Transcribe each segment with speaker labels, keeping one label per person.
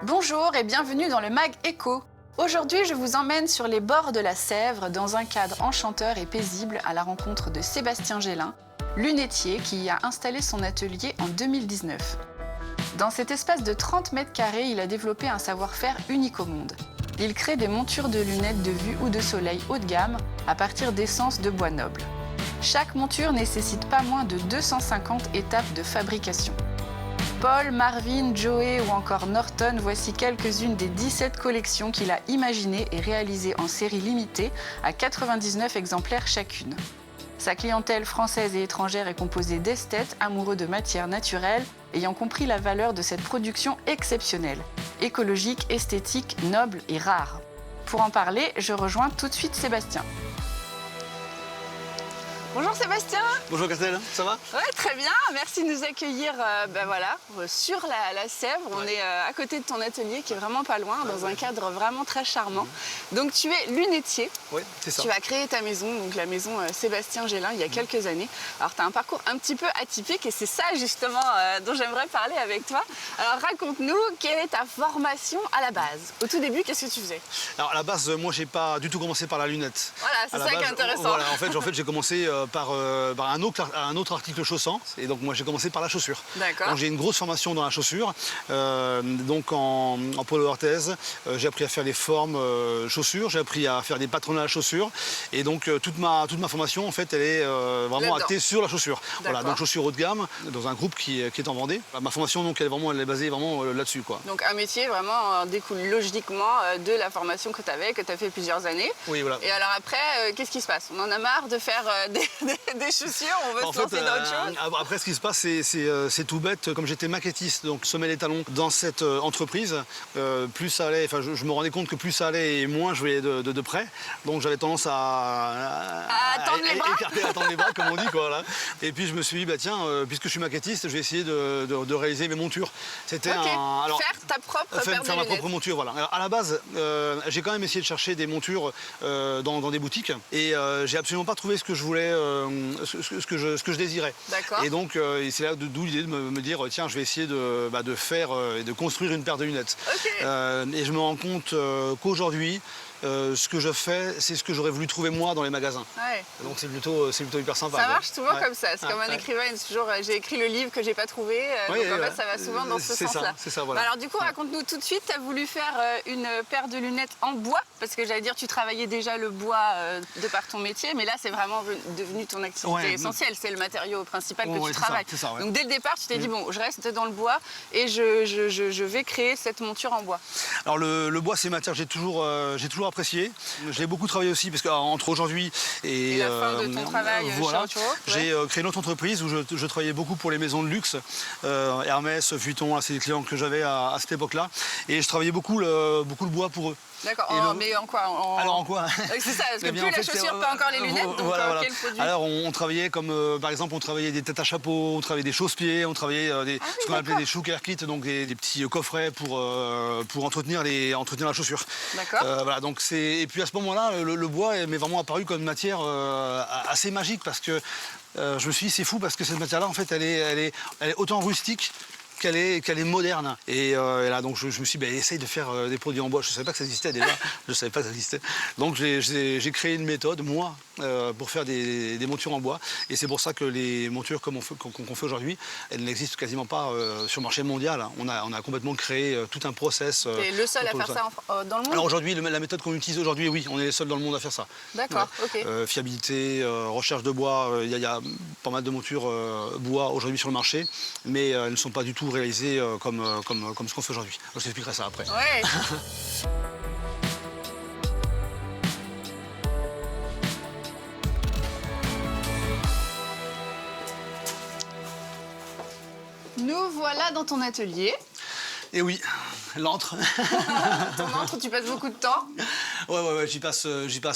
Speaker 1: Bonjour et bienvenue dans le Mag Éco. Aujourd'hui, je vous emmène sur les bords de la Sèvre dans un cadre enchanteur et paisible à la rencontre de Sébastien Gélin, lunetier qui y a installé son atelier en 2019. Dans cet espace de 30 mètres carrés, il a développé un savoir-faire unique au monde. Il crée des montures de lunettes de vue ou de soleil haut de gamme à partir d'essences de bois noble. Chaque monture nécessite pas moins de 250 étapes de fabrication. Paul, Marvin, Joey ou encore Norton, voici quelques-unes des 17 collections qu'il a imaginées et réalisées en série limitée à 99 exemplaires chacune. Sa clientèle française et étrangère est composée d'esthètes amoureux de matières naturelles, ayant compris la valeur de cette production exceptionnelle, écologique, esthétique, noble et rare. Pour en parler, je rejoins tout de suite Sébastien. Bonjour Sébastien.
Speaker 2: Bonjour Castel, ça va?
Speaker 1: Ouais, très bien, merci de nous accueillir sur la Sèvre. On est à côté de ton atelier qui est vraiment pas loin, dans un cadre vraiment très charmant. Donc tu es lunetier.
Speaker 2: Oui, c'est ça.
Speaker 1: Tu as créé ta maison, donc la maison Sébastien Gélin, il y a quelques années. Alors tu as un parcours un petit peu atypique et c'est ça justement dont j'aimerais parler avec toi. Alors raconte-nous, quelle est ta formation à la base? Au tout début, qu'est-ce que tu faisais?
Speaker 2: Alors à la base, moi j'ai pas du tout commencé par la lunette.
Speaker 1: Voilà, c'est ça qui est intéressant.
Speaker 2: Voilà, en fait j'ai commencé par un autre article chaussant. Et donc moi j'ai commencé par la chaussure.
Speaker 1: D'accord.
Speaker 2: Donc j'ai une grosse formation dans la chaussure. Donc en polo orthèse, j'ai appris à faire les formes chaussures, j'ai appris à faire des patrons à la chaussure. Et donc toute ma formation en fait elle est vraiment axée sur la chaussure. Voilà, donc chaussures haut de gamme dans un groupe qui est en Vendée. Ma formation donc elle est basée vraiment là-dessus quoi.
Speaker 1: Donc un métier vraiment découle logiquement de la formation que tu avais, que tu as fait plusieurs années.
Speaker 2: Oui, voilà.
Speaker 1: Et alors après, qu'est-ce qui se passe? On en a marre de faire des chaussures, on veut se lancer dans autre chose?
Speaker 2: Après, ce qui se passe, c'est tout bête. Comme j'étais maquettiste, donc semelle et talons dans cette entreprise, plus ça allait, enfin, je me rendais compte que plus ça allait et moins je voyais de près. Donc j'avais tendance à attendre les bras, comme on dit, quoi. Là. Et puis je me suis dit, bah, tiens, puisque je suis maquettiste, je vais essayer de réaliser mes montures. C'était
Speaker 1: faire ta propre paire de
Speaker 2: ma
Speaker 1: lunettes.
Speaker 2: propre monture, voilà. Alors, à la base, j'ai quand même essayé de chercher des montures dans des boutiques et j'ai absolument pas trouvé ce que je voulais, ce que je désirais.
Speaker 1: D'accord.
Speaker 2: Et donc c'est là d'où l'idée de me dire tiens, je vais essayer de faire et de construire une paire de lunettes.
Speaker 1: Okay.
Speaker 2: Et je me rends compte qu'aujourd'hui ce que je fais, c'est ce que j'aurais voulu trouver moi dans les magasins.
Speaker 1: Ouais.
Speaker 2: Donc c'est plutôt hyper sympa.
Speaker 1: Ça marche souvent comme ça. C'est comme un écrivain, il dit toujours j'ai écrit le livre que j'ai pas trouvé. Donc en fait, ça va souvent dans ce sens-là.
Speaker 2: C'est ça, voilà.
Speaker 1: Alors du coup, raconte-nous tout de suite, tu as voulu faire une paire de lunettes en bois, parce que j'allais dire, tu travaillais déjà le bois de par ton métier, mais là, c'est vraiment devenu ton activité essentielle. C'est le matériau principal que tu travailles.
Speaker 2: Ça,
Speaker 1: Donc dès le départ, tu t'es dit, bon, je reste dans le bois et je vais créer cette monture en bois.
Speaker 2: Alors le bois, c'est une matière que j'ai toujours apprécié. Je l'ai beaucoup travaillé aussi parce qu'entre aujourd'hui et
Speaker 1: la fin de ton travail
Speaker 2: voilà,
Speaker 1: chez Arturo,
Speaker 2: j'ai créé une autre entreprise où je travaillais beaucoup pour les maisons de luxe, Hermès, Vuitton, c'est des clients que j'avais à cette époque-là, et je travaillais beaucoup le bois pour eux.
Speaker 1: D'accord, mais en quoi
Speaker 2: Alors en quoi?
Speaker 1: C'est ça, parce que plus la chaussure, pas encore les lunettes, donc
Speaker 2: voilà.
Speaker 1: quel produit?
Speaker 2: Alors on travaillait comme, par exemple, on travaillait des têtes à chapeau, on travaillait des chausse-pieds, on travaillait ce qu'on appelait des shoe care kits, donc des petits coffrets pour entretenir la chaussure.
Speaker 1: D'accord.
Speaker 2: Voilà, donc et puis à ce moment-là, le bois m'est vraiment apparu comme une matière assez magique parce que je me suis dit c'est fou parce que cette matière-là, en fait, elle est autant rustique qu'elle est moderne. Et là, donc, je me suis dit, essaye de faire des produits en bois. Je ne savais pas que ça existait déjà. Je ne savais pas que ça existait. Donc, j'ai créé une méthode, moi, pour faire des montures en bois. Et c'est pour ça que les montures qu'on fait aujourd'hui, elles n'existent quasiment pas sur le marché mondial. On a complètement créé tout un process.
Speaker 1: T'es le seul à faire ça dans le monde?
Speaker 2: Alors aujourd'hui, la méthode qu'on utilise aujourd'hui, oui, on est les seuls dans le monde à faire ça.
Speaker 1: D'accord, ok.
Speaker 2: Fiabilité, recherche de bois, il y a pas mal de montures bois aujourd'hui sur le marché, mais elles ne sont pas du tout réalisées comme ce qu'on fait aujourd'hui. Je t'expliquerai ça après.
Speaker 1: Ouais. Nous voilà dans ton atelier.
Speaker 2: Et oui, l'antre.
Speaker 1: Ton antre, tu passes beaucoup de temps?
Speaker 2: Ouais, j'y passe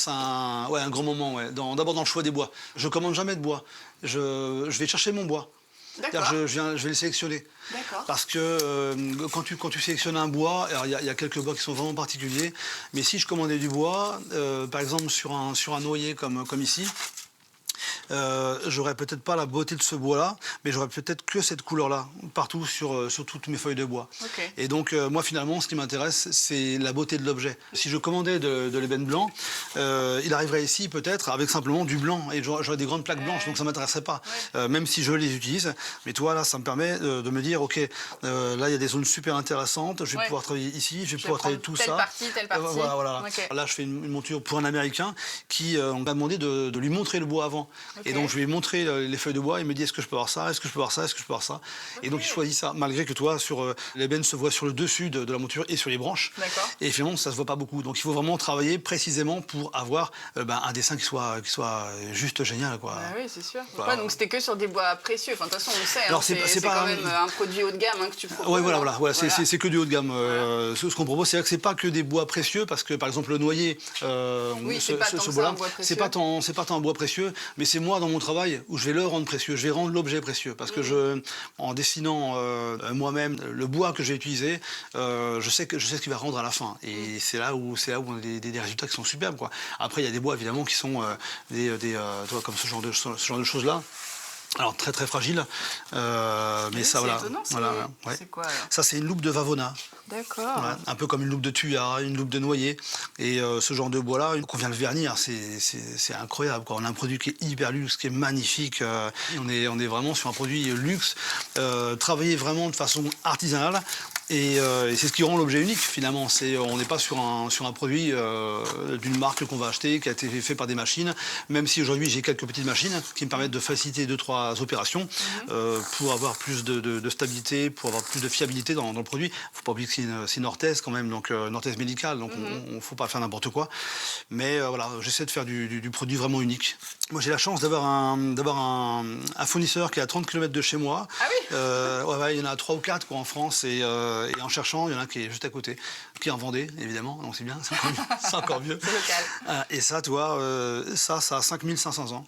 Speaker 2: un grand moment. Ouais. D'abord dans le choix des bois. Je commande jamais de bois. Je vais chercher mon bois. Je vais le sélectionner. Parce que quand tu sélectionnes un bois, alors il y a quelques bois qui sont vraiment particuliers, mais si je commandais du bois, par exemple sur un noyer comme ici, j'aurais peut-être pas la beauté de ce bois-là, mais j'aurais peut-être que cette couleur-là partout sur toutes mes feuilles de bois.
Speaker 1: Ok.
Speaker 2: Et donc, moi, finalement, ce qui m'intéresse, c'est la beauté de l'objet. Si je commandais de l'ébène blanc, il arriverait ici peut-être avec simplement du blanc et j'aurais des grandes plaques blanches, donc ça m'intéresserait pas, même si je les utilise. Mais toi, là, ça me permet de me dire, ok, là, il y a des zones super intéressantes, je vais pouvoir travailler ici, je vais pouvoir travailler tout ça.
Speaker 1: Telle partie.
Speaker 2: Voilà.
Speaker 1: Okay.
Speaker 2: Là, je fais une monture pour un Américain qui on m'a demandé de lui montrer le bois avant. Okay. Et donc, je lui ai montré les feuilles de bois. Il me dit, est-ce que je peux avoir ça? Est-ce que je peux avoir ça? Est-ce que je peux avoir ça? Okay. Et donc, il choisit ça, malgré que toi, sur l'ébène se voit sur le dessus de la monture et sur les branches. Et finalement, ça se voit pas beaucoup. Donc, il faut vraiment travailler précisément pour avoir un dessin qui soit juste génial, quoi.
Speaker 1: Bah oui, c'est sûr. Voilà. Donc, c'était que sur des bois précieux. Enfin, de toute façon, on le sait. Alors, c'est quand même un produit haut de gamme que tu proposes.
Speaker 2: Oui, voilà. C'est que du haut de gamme. Ce qu'on propose, c'est que c'est pas que des bois précieux, parce que par exemple le noyer, ce bois-là, c'est pas tant un bois précieux, mais c'est moi dans mon travail où je vais le rendre précieux, je vais rendre l'objet précieux, parce que en dessinant moi-même le bois que je vais utiliser, je sais ce qu'il va rendre à la fin, et c'est là où on a des résultats qui sont superbes, quoi. Après, il y a des bois évidemment qui sont comme ce genre de choses là. Alors très très fragile, mais ça voilà.
Speaker 1: Étonnant, c'est quoi alors?
Speaker 2: Ça c'est une loupe de Vavona.
Speaker 1: D'accord.
Speaker 2: Voilà, un peu comme une loupe de Thuya, une loupe de noyer. Et ce genre de bois-là, qu'on vient le vernir, c'est incroyable, quoi. On a un produit qui est hyper luxe, qui est magnifique. On est vraiment sur un produit luxe, travaillé vraiment de façon artisanale. Et c'est ce qui rend l'objet unique finalement. On n'est pas sur un produit d'une marque qu'on va acheter, qui a été fait par des machines, même si aujourd'hui j'ai quelques petites machines qui me permettent de faciliter 2-3 opérations pour avoir plus de stabilité, pour avoir plus de fiabilité dans le produit. Il ne faut pas oublier que c'est une orthèse quand même, donc une orthèse médicale, donc on ne faut pas faire n'importe quoi. Mais voilà, j'essaie de faire du produit vraiment unique. Moi j'ai la chance d'avoir un fournisseur qui est à 30 km de chez moi.
Speaker 1: Ah oui.
Speaker 2: Il y en a 3 ou 4 en France et en cherchant, il y en a un qui est juste à côté, qui est en Vendée, évidemment, donc c'est bien, c'est encore mieux.
Speaker 1: C'est local.
Speaker 2: Et ça, tu vois, ça a 5500 ans.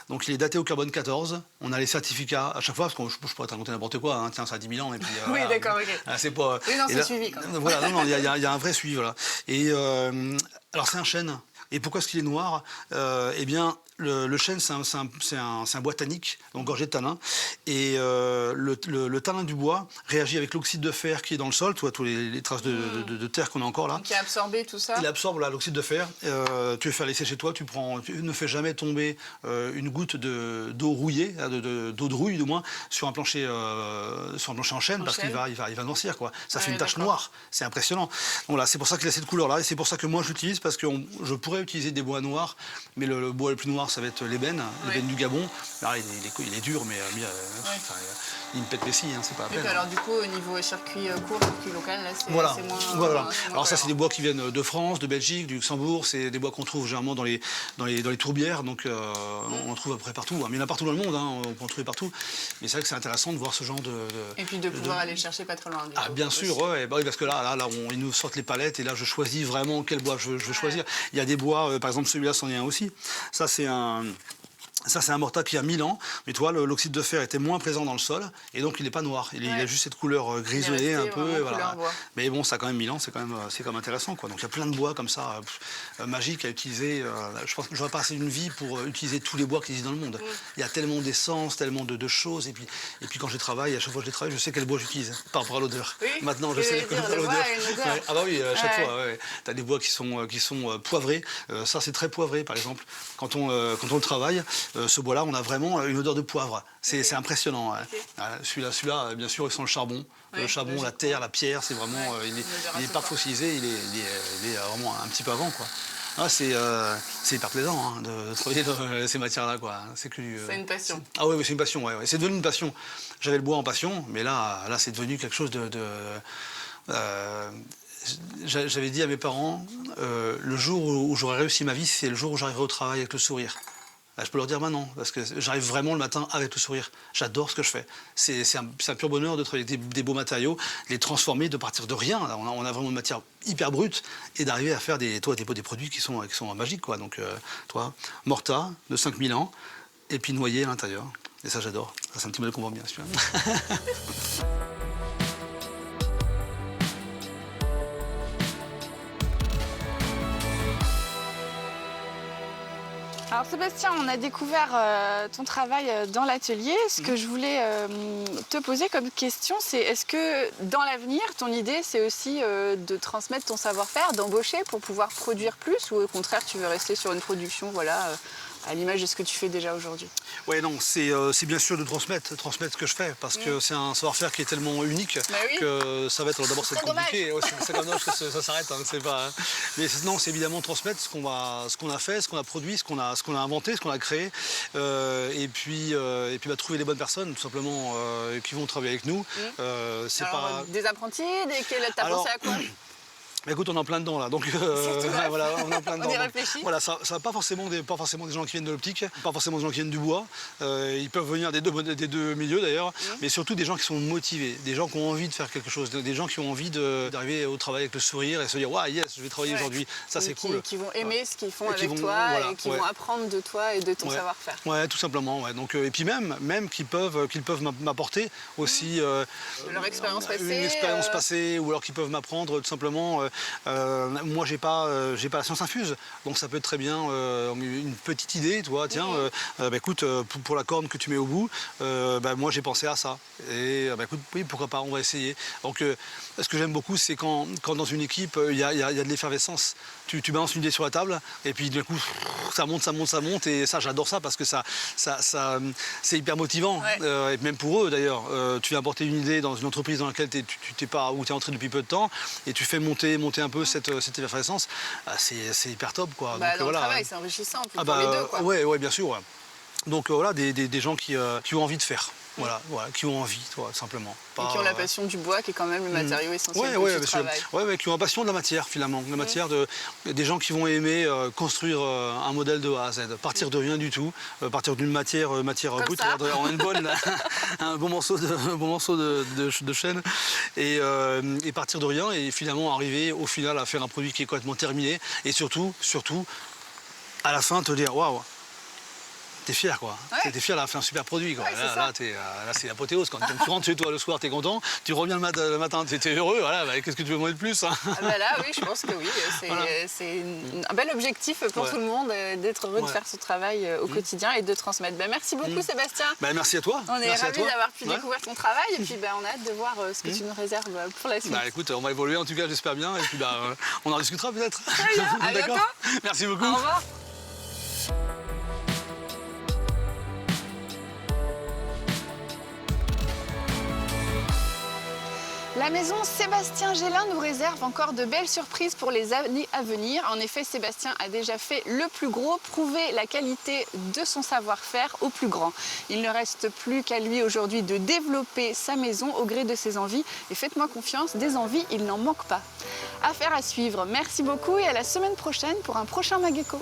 Speaker 2: Donc il est daté au carbone 14. On a les certificats à chaque fois, parce que je pourrais te raconter n'importe quoi, hein. Tiens, ça a 10 000 ans. Et puis,
Speaker 1: oui, d'accord, ok.
Speaker 2: C'est pas...
Speaker 1: Oui, non, c'est suivi quand même.
Speaker 2: Voilà, il y a un vrai suivi. Voilà. Et alors c'est un chêne. Et pourquoi est-ce qu'il est noir? Eh bien, le chêne, c'est un bois tannique, donc gorgé de tanin. Et le tanin du bois réagit avec l'oxyde de fer qui est dans le sol, tous les traces de terre qu'on a encore là.
Speaker 1: Donc il a absorbé tout ça.
Speaker 2: Il absorbe l'oxyde de fer. Tu veux faire laisser chez toi, tu ne fais jamais tomber une goutte d'eau rouillée, d'eau de rouille du moins, sur un plancher en chêne, parce qu'il va noircir, quoi. Ça fait une tache noire. C'est impressionnant. Voilà, c'est pour ça qu'il a cette couleur-là, et c'est pour ça que moi je l'utilise, parce que je pourrais utiliser des bois noirs, mais le bois le plus noir, ça va être l'ébène du Gabon. Alors, il est dur, mais il me pète les scies, hein, c'est pas la peine.
Speaker 1: Alors du coup, au niveau circuit court, circuit local, là, c'est
Speaker 2: voilà.
Speaker 1: moins...
Speaker 2: Alors ça, c'est des bois qui viennent de France, de Belgique, du Luxembourg. C'est des bois qu'on trouve généralement dans les tourbières, donc on en trouve à peu près partout. Mais il y en a partout dans le monde, hein, on peut en trouver partout. Mais c'est vrai que c'est intéressant de voir ce genre
Speaker 1: Et puis de pouvoir aller le chercher pas trop loin.
Speaker 2: Ah bien sûr, oui, parce que là ils nous sortent les palettes et là je choisis vraiment quel bois je veux choisir. Il y a des bois, par exemple celui-là, c'en est un aussi. Ça, c'est un morta qui a 1000 ans, mais tu vois, l'oxyde de fer était moins présent dans le sol, et donc il n'est pas noir. Il a juste cette couleur grisonnée un peu. Voilà. Mais bon, ça a quand même 1000 ans, c'est quand même intéressant, quoi. Donc il y a plein de bois comme ça, magiques à utiliser. Je pense que j'aurais pas assez d'une vie pour utiliser tous les bois qui existent dans le monde. Il y a tellement d'essences, tellement de choses, et puis quand je travaille, à chaque fois que je travaille, je sais quel bois j'utilise par rapport à l'odeur.
Speaker 1: Oui,
Speaker 2: maintenant, je sais l'odeur. Ah bah oui, à chaque fois. Tu as des bois qui sont poivrés. Ça, c'est très poivré, par exemple. Quand on le travaille, ce bois-là, on a vraiment une odeur de poivre. C'est impressionnant. Celui-là, bien sûr, ils sont le charbon. Le charbon, la terre, la pierre, c'est vraiment... il n'est pas fossilisé, il est vraiment un petit peu avant, quoi. Ah, c'est hyper plaisant, hein, de travailler dans ces matières-là, quoi. C'est
Speaker 1: une passion.
Speaker 2: Ah oui, c'est une passion, ouais. C'est devenu une passion. J'avais le bois en passion, mais là c'est devenu quelque chose j'avais dit à mes parents, le jour où j'aurais réussi ma vie, c'est le jour où j'arriverai au travail avec le sourire. Là, je peux leur dire maintenant, parce que j'arrive vraiment le matin avec le sourire. J'adore ce que je fais. C'est un pur bonheur de travailler avec des beaux matériaux, de les transformer, de partir de rien. On a vraiment une matière hyper brute et d'arriver à faire des produits qui sont magiques, quoi. Donc, morta de 5000 ans et puis noyer à l'intérieur. Et ça, j'adore. Ça, c'est un petit modèle qu'on vend bien, celui-là.
Speaker 1: Alors Alors Sébastien, on a découvert ton travail dans l'atelier. Ce que je voulais te poser comme question, c'est est-ce que dans l'avenir, ton idée, c'est aussi de transmettre ton savoir-faire, d'embaucher pour pouvoir produire plus, ou au contraire, tu veux rester sur une production, voilà, à l'image de ce que tu fais déjà aujourd'hui?
Speaker 2: Ouais, non, c'est bien sûr de transmettre ce que je fais, parce que c'est un savoir-faire qui est tellement unique que ça va être d'abord c'est compliqué. Ouais, c'est comme dommage que ça s'arrête, hein, c'est pas. Hein. Mais non, c'est évidemment transmettre ce qu'on a fait, ce qu'on a produit, ce qu'on a inventé, ce qu'on a créé, et puis trouver les bonnes personnes, tout simplement, qui vont travailler avec nous.
Speaker 1: C'est pas des apprentis, t'as pensé à quoi?
Speaker 2: Écoute, on est en plein dedans là, donc voilà, on est en plein dedans.
Speaker 1: On y réfléchit.
Speaker 2: Voilà, ça va pas forcément des gens qui viennent de l'optique, pas forcément des gens qui viennent du bois. Ils peuvent venir des deux milieux d'ailleurs, mais surtout des gens qui sont motivés, des gens qui ont envie de faire quelque chose, des gens qui ont envie d'arriver au travail avec le sourire et se dire ouais, yes, je vais travailler aujourd'hui. Ça c'est cool.
Speaker 1: Qui vont aimer ce qu'ils font avec toi et qui vont apprendre de toi et de ton savoir-faire.
Speaker 2: Ouais, tout simplement. Ouais. Donc et puis même qu'ils peuvent m'apporter aussi
Speaker 1: leur expérience passée,
Speaker 2: une expérience passée, ou alors qu'ils peuvent m'apprendre tout simplement. Moi, j'ai pas la science infuse, donc ça peut être très bien une petite idée, toi. Tiens, écoute, pour la corne que tu mets au bout, moi j'ai pensé à ça. Et écoute, oui, pourquoi pas, on va essayer. Donc, ce que j'aime beaucoup, c'est quand dans une équipe, il y a de l'effervescence. Tu balances une idée sur la table, et puis d'un coup, ça monte, et ça, j'adore ça parce que ça c'est hyper motivant. Et même pour eux, d'ailleurs, tu viens apporter une idée dans une entreprise dans laquelle tu t'es pas, où tu es entré depuis peu de temps, et tu fais monter un peu cette effervescence, c'est hyper top, quoi.
Speaker 1: Donc, dans le travail, c'est enrichissant pour les deux, quoi.
Speaker 2: Ouais, bien sûr. Ouais. Donc voilà, des gens qui ont envie de faire. Voilà, qui ont envie, simplement.
Speaker 1: Et qui ont la passion du bois, qui est quand même le matériau essentiel du travail.
Speaker 2: Ouais, qui ont la passion de la matière, finalement. La matière des gens qui vont aimer construire un modèle de A à Z. Partir de rien du tout, partir d'une matière brute. On a une bonne, un bon morceau de chêne, et partir de rien, et finalement arriver au final à faire un produit qui est complètement terminé. Et surtout, à la fin, te dire waouh! T'es fier, quoi. T'es fier d'avoir fait un super produit, quoi. Là, c'est l'apothéose. Quand tu rentres chez toi le soir, t'es content. Tu reviens le matin, t'es heureux. Voilà, qu'est-ce que tu veux demander de plus, hein?
Speaker 1: Là, oui, je pense que oui. C'est un bel objectif pour tout le monde d'être heureux de faire son travail au quotidien et de transmettre. Merci beaucoup, Sébastien.
Speaker 2: Merci à toi.
Speaker 1: On est ravis d'avoir pu découvrir ton travail. Et puis, on a hâte de voir ce que tu nous réserves pour la suite.
Speaker 2: Écoute, on va évoluer, en tout cas, j'espère bien. Et puis, on en discutera peut-être.
Speaker 1: À bientôt.
Speaker 2: Merci beaucoup.
Speaker 1: Au revoir. La maison Sébastien Gélin nous réserve encore de belles surprises pour les années à venir. En effet, Sébastien a déjà fait le plus gros, prouvé la qualité de son savoir-faire au plus grand. Il ne reste plus qu'à lui aujourd'hui de développer sa maison au gré de ses envies. Et faites-moi confiance, des envies, il n'en manque pas. Affaire à suivre. Merci beaucoup et à la semaine prochaine pour un prochain Mag Éco.